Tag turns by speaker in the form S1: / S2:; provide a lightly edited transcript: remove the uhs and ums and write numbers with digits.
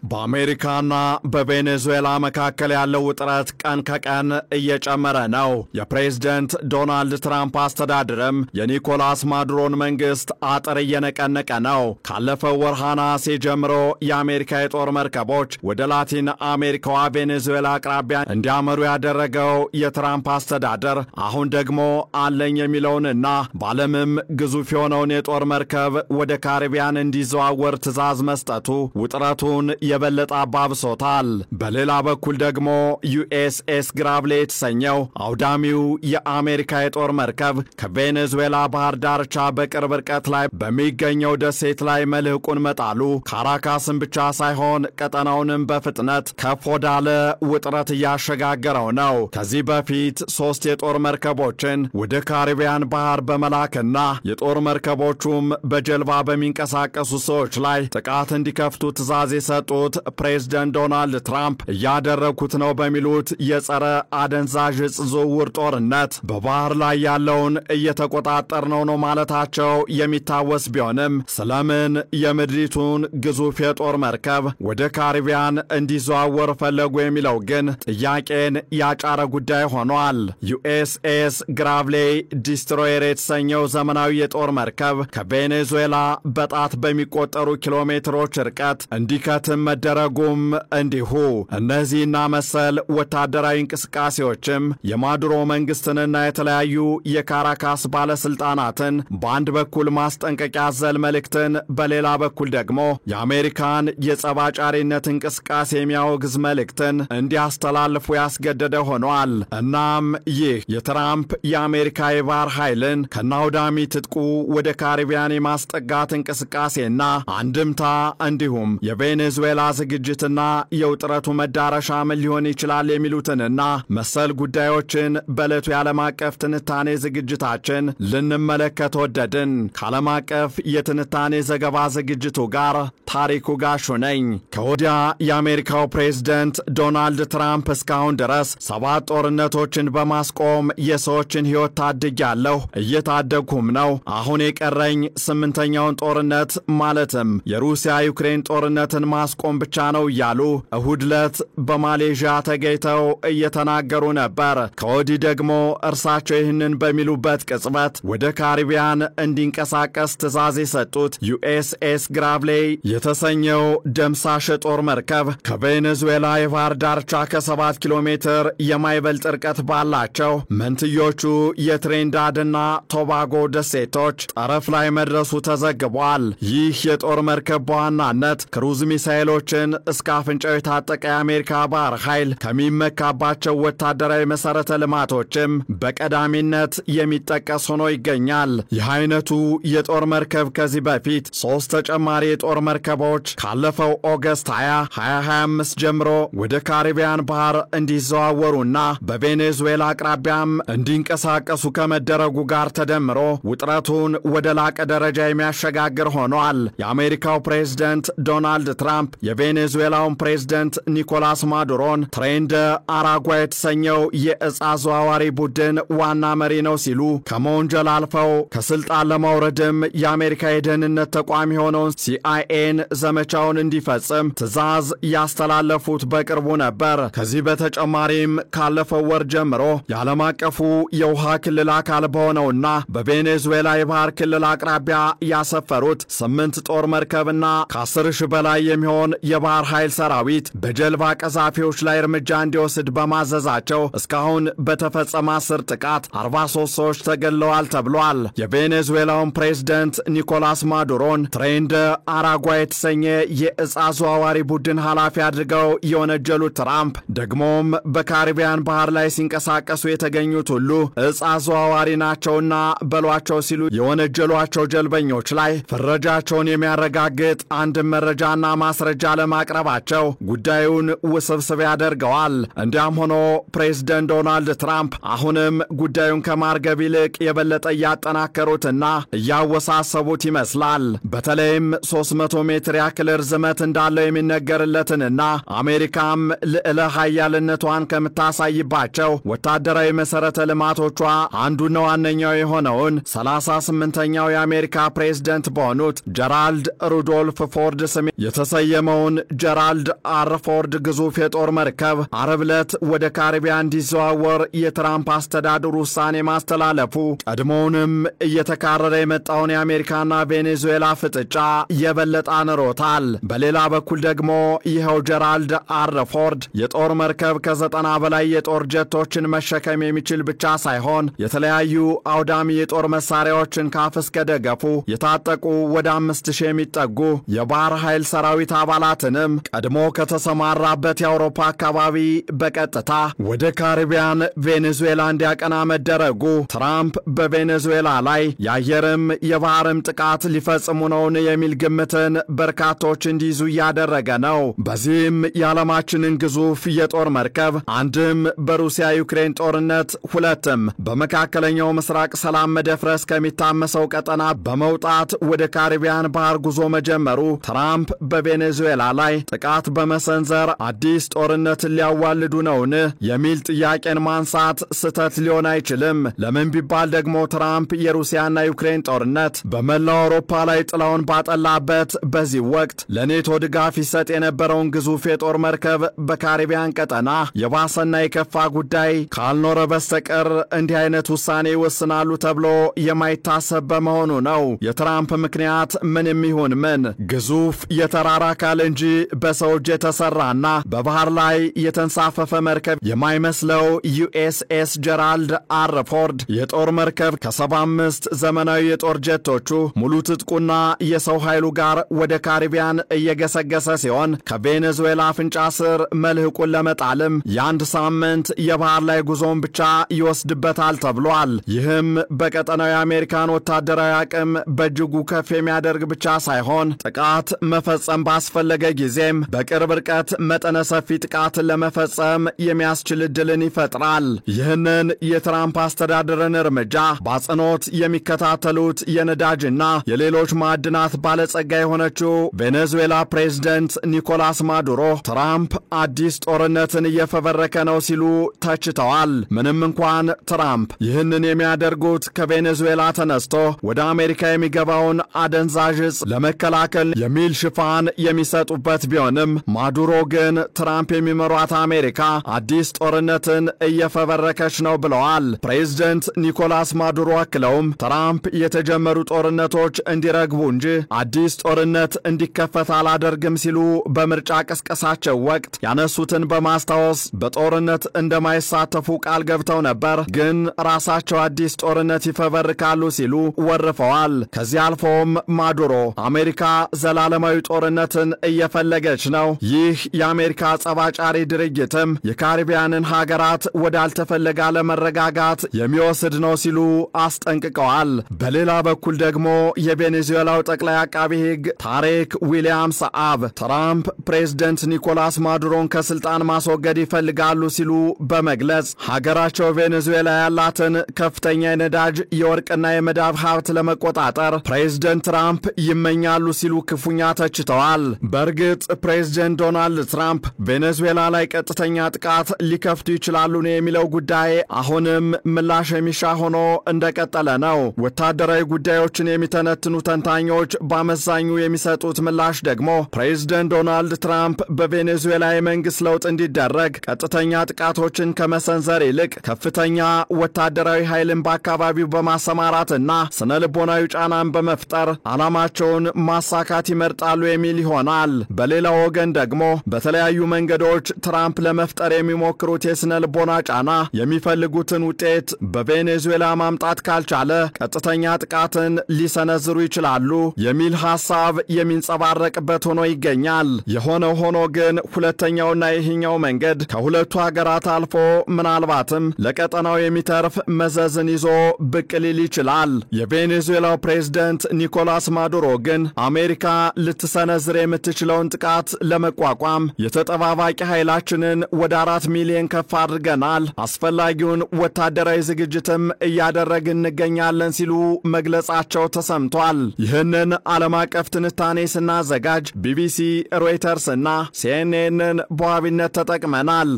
S1: በአሜሪካና በቬኔዙዌላ መካከል ያለው ውጥረት ቀን ከቀን እየጨመረ ነው። የፕሬዝዳንት ዶናልድ ትራምፕ አስተዳደርም የኒኮላስ ማዱሮን መንግስት አጥር እየነቀነቀ ነው። ካለፈው ወር ነሐሴ ጀምሮ የአሜሪካ የጦር መርከቦች ወደ ላቲን አሜሪካዋ ቬኔዙዌላ አቅራቢያ እንዲያመሩ ያደረገው የትራምፕ አስተዳደር አሁን ደግሞ አለኝ የሚለውንና በዓለምም ግዙፍ የሆነውን የጦር መርከብ ወደ ካሪቢያን እንዲዘዋወር ትዕዛዝ መስጠቱ ውጥረቱን የበለጠ አባብሶታል። በሌላ በኩል ደግሞ ዩኤስኤስ ግራቭሌ የተሰኘው አውዳሚው የአሜሪካ የጦር መርከብ ከቬኔዙዌላ ባህር ዳርቻ በቅርብ ርቀት ላይ በሚገኘው ደሴት ላይ መልህቁን መጣሉ ካራካስን ብቻ ሳይሆን ቀጠናውንም በፍጥነት ከፍ ወዳለ ውጥረት እያሸጋገረው ነው። ከዚህ በፊት 3 የጦር መርከቦችን ወደ ካሪቢያን ባህር በመላክና የጦር መርከቦቹም በጀልባ በሚንቀሳቀሱ ሰዎች ላይ ጥቃት እንዲከፍቱ ትዕዛዝ የሰጡት ፕሬዝዳንት ዶናልድ ትራምፕ እያደረኩት ነው በሚሉት የጸረ አደንዛዥ ዕፅ ዝውውር ጦርነት በባህር ላይ ያለውን እየተቆጣጠርነው ነው ማለታቸው የሚታወስ ቢሆንም ስለምን የምድሪቱን ግዙፍ የጦር መርከብ ወደ ካሪቢያን እንዲዘዋወር ፈለጉ የሚለው ግን ጥያቄን ያጫረ ጉዳይ ሆኗል። ዩኤስኤስ ግራቭሌ ዲስትሮየር የተሰኘው ዘመናዊ የጦር መርከብ ከቬኔዙዌላ በጣት በሚቆጠሩ ኪሎሜትሮች ርቀት እንዲከትም መደረጉም እንዲሁ። እነዚህና መሰል ወታደራዊ እንቅስቃሴዎችም የማዱሮ መንግስትንና የተለያዩ የካራካስ ባለስልጣናትን በአንድ በኩል ማስጠንቀቂያ አዘል መልእክትን፣ በሌላ በኩል ደግሞ የአሜሪካን የጸባጫሪነት እንቅስቃሴ የሚያወግዝ መልእክትን እንዲያስተላልፉ ያስገደደ ሆኗል። እናም ይህ የትራምፕ የአሜሪካ የባህር ኃይልን ከናውዳሚ ትጥቁ ወደ ካሪቢያን የማስጠጋት እንቅስቃሴና አንድምታ እንዲሁም የቬኔዙዌላ ዝግጅትና የውጥረቱ መዳረሻ ምን ሊሆን ይችላል የሚሉትንና መሰል ጉዳዮችን በዕለቱ የዓለም አቀፍ ትንታኔ ዝግጅታችን ልንመለከት ወደድን። ከዓለም አቀፍ የትንታኔ ዘገባ ዝግጅቱ ጋር ታሪኩ ጋሹ ነኝ። ከወዲያ የአሜሪካው ፕሬዝዳንት ዶናልድ ትራምፕ እስካሁን ድረስ 7 ጦርነቶችን በማስቆም የሰዎችን ሕይወት ታድጊያለሁ፣ እየታደግኩም ነው፣ አሁን የቀረኝ 8ኛውን ጦርነት ማለትም የሩሲያ ዩክሬን ጦርነትን ማስቆም ብቻ ነው እያሉ እሁድ ዕለት በማሌዥያ ተገኝተው እየተናገሩ ነበር። ከወዲህ ደግሞ እርሳቸው ይህንን በሚሉበት ቅጽበት ወደ ካሪቢያን እንዲንቀሳቀስ ትዕዛዝ የሰጡት ዩኤስኤስ ግራቭሌ የተሰኘው ደምሳሽ ጦር መርከብ ከቬኔዙዌላ የባህር ዳርቻ ከ7 ኪሎ ሜትር የማይበልጥ ርቀት ባላቸው መንትዮቹ የትሬንዳድና ቶባጎ ደሴቶች ጠረፍ ላይ መድረሱ ተዘግቧል። ይህ የጦር መርከብ በዋናነት ክሩዝ ሚሳኤሎችን እስከ አፍንጫው የታጠቀ የአሜሪካ ባህር ኃይል ከሚመካባቸው ወታደራዊ መሠረተ ልማቶችም በቀዳሚነት የሚጠቀስ ሆኖ ይገኛል። ይህ አይነቱ የጦር መርከብ ከዚህ በፊት 3 ተጨማሪ የጦር መርከቦች ካለፈው ኦገስት 2025 ጀምሮ ወደ ካሪቢያን ባህር እንዲዘዋወሩና በቬኔዙዌላ አቅራቢያም እንዲንቀሳቀሱ ከመደረጉ ጋር ተደምሮ ውጥረቱን ወደ ላቀ ደረጃ የሚያሸጋግር ሆኗል። የአሜሪካው ፕሬዝዳንት ዶናልድ ትራምፕ የቬኔዙዌላውን ፕሬዝዳንት ኒኮላስ ማዱሮን ትሬንደ አራጓ የተሰኘው የዕፅ አዘዋዋሪ ቡድን ዋና መሪ ነው ሲሉ ከመወንጀል አልፈው ከስልጣን ለማውረድም የአሜሪካ የደህንነት ተቋም የሆነውን ሲአይኤን ዘመቻውን እንዲፈጽም ትዕዛዝ ያስተላለፉት በቅርቡ ነበር። ከዚህ በተጨማሪም ካለፈው ወር ጀምሮ የዓለም አቀፉ የውሃ ክልል አካል በሆነውና በቬኔዙዌላ የባህር ክልል አቅራቢያ ያሰፈሩት 8 ጦር መርከብና ከ10,000 በላይ የሚሆን የባህር ኃይል ሰራዊት በጀልባ ቀዛፊዎች ላይ እርምጃ እንዲወስድ በማዘዛቸው እስካሁን በተፈጸመ 10 ጥቃት 43 ሰዎች ተገድለዋል ተብሏል። የቬኔዙዌላውን ፕሬዝዳንት ኒኮላስ ማዱሮን ትሬንደ አራጓ የተሰኘ የዕፅ አዘዋዋሪ ቡድን ኃላፊ አድርገው የወነጀሉት ትራምፕ ደግሞም በካሪቢያን ባህር ላይ ሲንቀሳቀሱ የተገኙት ሁሉ ዕፅ አዘዋዋሪ ናቸውና በሏቸው ሲሉ የወነጀሏቸው ጀልበኞች ላይ ፍረጃቸውን የሚያረጋግጥ አንድ መረጃና ማስረጃ ለማቅረባቸው ጉዳዩን ውስብስብ ያደርገዋል። እንዲያም ሆኖ ፕሬዝዳንት ዶናልድ ትራምፕ አሁንም ጉዳዩን ከማርገብ ይልቅ የበለጠ እያጠናከሩትና እያወሳሰቡት ይመስላል። በተለይም 300 ሜትር ያክል ርዝመት እንዳለው የሚነገርለትንና አሜሪካም ልዕለ ኃያልነቷን ከምታሳይባቸው ወታደራዊ መሠረተ ልማቶቿ አንዱና ዋነኛው የሆነውን 38ኛው የአሜሪካ ፕሬዝዳንት በሆኑት ጀራልድ ሩዶልፍ ፎርድ ስም የተሰየመ የታለመውን ጀራልድ አር ፎርድ ግዙፍ የጦር መርከብ ዓርብ ዕለት ወደ ካሪቢያን እንዲዘዋወር የትራምፕ አስተዳደር ውሳኔ ማስተላለፉ ቀድሞውንም እየተካረረ የመጣውን የአሜሪካና ቬኔዙዌላ ፍጥጫ የበለጠ አንሮታል። በሌላ በኩል ደግሞ ይኸው ጀራልድ አር ፎርድ የጦር መርከብ ከ90 በላይ የጦር ጀቶችን መሸከም የሚችል ብቻ ሳይሆን የተለያዩ አውዳሚ የጦር መሳሪያዎችን ካፍ እስከ ደገፉ የታጠቁ ወደ 5000 የሚጠጉ የባህር ኃይል ሰራዊት አባላትንም ቀድሞ ከተሰማራበት የአውሮፓ አካባቢ በቀጥታ ወደ ካሪቢያን ቬኔዙዌላ እንዲያቀና መደረጉ ትራምፕ በቬኔዙዌላ ላይ የአየርም የባህርም ጥቃት ሊፈጽሙ ነውን የሚል ግምትን በርካቶች እንዲይዙ እያደረገ ነው። በዚህም የዓለማችንን ግዙፍ የጦር መርከብ አንድም በሩሲያ ዩክሬን ጦርነት፣ ሁለትም በመካከለኛው ምስራቅ ሰላም መደፍረስ ከሚታመሰው ቀጠና በመውጣት ወደ ካሪቢያን ባህር ጉዞ መጀመሩ ትራምፕ በቬኔዙዌላ ላይ ጥቃት በመሰንዘር አዲስ ጦርነትን ሊያዋልዱ ነውን የሚል ጥያቄን ማንሳት ስህተት ሊሆን አይችልም። ለምን ቢባል ደግሞ ትራምፕ የሩሲያና ዩክሬን ጦርነት በመላው አውሮፓ ላይ ጥላውን ባጠላበት በዚህ ወቅት ለኔቶ ድጋፍ ይሰጥ የነበረውን ግዙፍ የጦር መርከብ በካሪቢያን ቀጠና የባሰና የከፋ ጉዳይ ካልኖረ በስተቀር እንዲህ አይነት ውሳኔ ይወስናሉ ተብሎ የማይታሰብ በመሆኑ ነው። የትራምፕ ምክንያት ምንም ይሁን ምን ግዙፍ የተራራ አካል እንጂ በሰው እጅ የተሰራና በባህር ላይ የተንሳፈፈ መርከብ የማይመስለው ዩኤስኤስ ጀራልድ አር ፎርድ የጦር መርከብ ከ75 ዘመናዊ የጦር ጀቶቹ ሙሉ ትጥቁና የሰው ኃይሉ ጋር ወደ ካሪቢያን እየገሰገሰ ሲሆን ከቬኔዙዌላ አፍንጫ ስር መልህቁን ለመጣልም የአንድ ሳምንት የባህር ላይ ጉዞን ብቻ ይወስድበታል ተብሏል። ይህም በቀጠናው የአሜሪካን ወታደራዊ አቅም በእጅጉ ከፍ የሚያደርግ ብቻ ሳይሆን ጥቃት መፈጸም ባስፈለገ ጊዜም በቅርብ ርቀት መጠነ ሰፊ ጥቃትን ለመፈጸም የሚያስችል ዕድልን ይፈጥራል። ይህንን የትራምፕ አስተዳደርን እርምጃ በአጽንኦት የሚከታተሉት የነዳጅና የሌሎች ማዕድናት ባለጸጋ የሆነችው ቬኔዙዌላ ፕሬዝደንት ኒኮላስ ማዱሮ ትራምፕ አዲስ ጦርነትን እየፈበረከ ነው ሲሉ ተችተዋል። ምንም እንኳን ትራምፕ ይህንን የሚያደርጉት ከቬኔዙዌላ ተነስቶ ወደ አሜሪካ የሚገባውን አደንዛዥ ዕፅ ለመከላከል የሚል ሽፋን የሚሰጡበት ቢሆንም ማዱሮ ግን ትራምፕ የሚመሯት አሜሪካ አዲስ ጦርነትን እየፈበረከች ነው ብለዋል። ፕሬዝደንት ኒኮላስ ማዱሮ አክለውም ትራምፕ የተጀመሩ ጦርነቶች እንዲረግቡ እንጂ አዲስ ጦርነት እንዲከፈት አላደርግም ሲሉ በምርጫ ቅስቀሳቸው ወቅት ያነሱትን በማስታወስ በጦርነት እንደማይሳተፉ ቃል ገብተው ነበር፣ ግን ራሳቸው አዲስ ጦርነት ይፈበርካሉ ሲሉ ወርፈዋል። ከዚህ አልፎም ማዱሮ አሜሪካ ዘላለማዊ ጦርነትን እየፈለገች ነው፣ ይህ የአሜሪካ ጸባጫሪ ድርጊትም የካሪቢያንን ሀገራት ወዳልተፈለገ አለመረጋጋት የሚወስድ ነው ሲሉ አስጠንቅቀዋል። በሌላ በኩል ደግሞ የቬኔዙዌላው ጠቅላይ አቃቢ ሕግ ታሪክ ዊሊያምስ አብ ትራምፕ ፕሬዝደንት ኒኮላስ ማዱሮን ከስልጣን ማስወገድ ይፈልጋሉ ሲሉ በመግለጽ ሀገራቸው ቬኔዙዌላ ያላትን ከፍተኛ የነዳጅ የወርቅና የመዳብ ሀብት ለመቆጣጠር ፕሬዝደንት ትራምፕ ይመኛሉ ሲሉ ክፉኛ ተችተዋል። በእርግጥ ፕሬዝደንት ዶናልድ ትራምፕ ቬኔዙዌላ ላይ ቀጥተኛ ጥቃት ሊከፍቱ ይችላሉ ነው የሚለው ጉዳይ አሁንም ምላሽ የሚሻ ሆኖ እንደቀጠለ ነው። ወታደራዊ ጉዳዮችን የሚተነትኑ ተንታኞች በአመዛኙ የሚሰጡት ምላሽ ደግሞ ፕሬዝደንት ዶናልድ ትራምፕ በቬኔዙዌላ የመንግስት ለውጥ እንዲደረግ ቀጥተኛ ጥቃቶችን ከመሰንዘር ይልቅ ከፍተኛ ወታደራዊ ኃይልን በአካባቢው በማሰማራትና ስነ ልቦናዊ ጫናን በመፍጠር ዓላማቸውን ማሳካት ይመርጣሉ የሚል ይሆናል። በሌላው ወገን ደግሞ በተለያዩ መንገዶች ትራምፕ ለመፍጠር የሚሞክሩት የስነ ልቦና ጫና የሚፈልጉትን ውጤት በቬኔዙዌላ ማምጣት ካልቻለ ቀጥተኛ ጥቃትን ሊሰነዝሩ ይችላሉ የሚል ሐሳብ የሚንጸባረቅበት ሆኖ ይገኛል። የሆነው ሆኖ ግን ሁለተኛውና ይህኛው መንገድ ከሁለቱ ሀገራት አልፎ ምናልባትም ለቀጠናው የሚተርፍ መዘዝን ይዞ ብቅ ሊል ይችላል። የቬኔዙዌላው ፕሬዝደንት ኒኮላስ ማዱሮ ግን አሜሪካ ልትሰነዝር የምትችለውን ጥቃት ለመቋቋም የተጠባባቂ ኃይላችንን ወደ 4 ሚሊዮን ከፍ አድርገናል፣ አስፈላጊውን ወታደራዊ ዝግጅትም እያደረግን እንገኛለን ሲሉ መግለጻቸው ተሰምቷል። ይህንን ዓለም አቀፍ ትንታኔ ስናዘጋጅ ቢቢሲ፣ ሮይተርስ እና ሲኤንኤንን በዋቢነት ተጠቅመናል።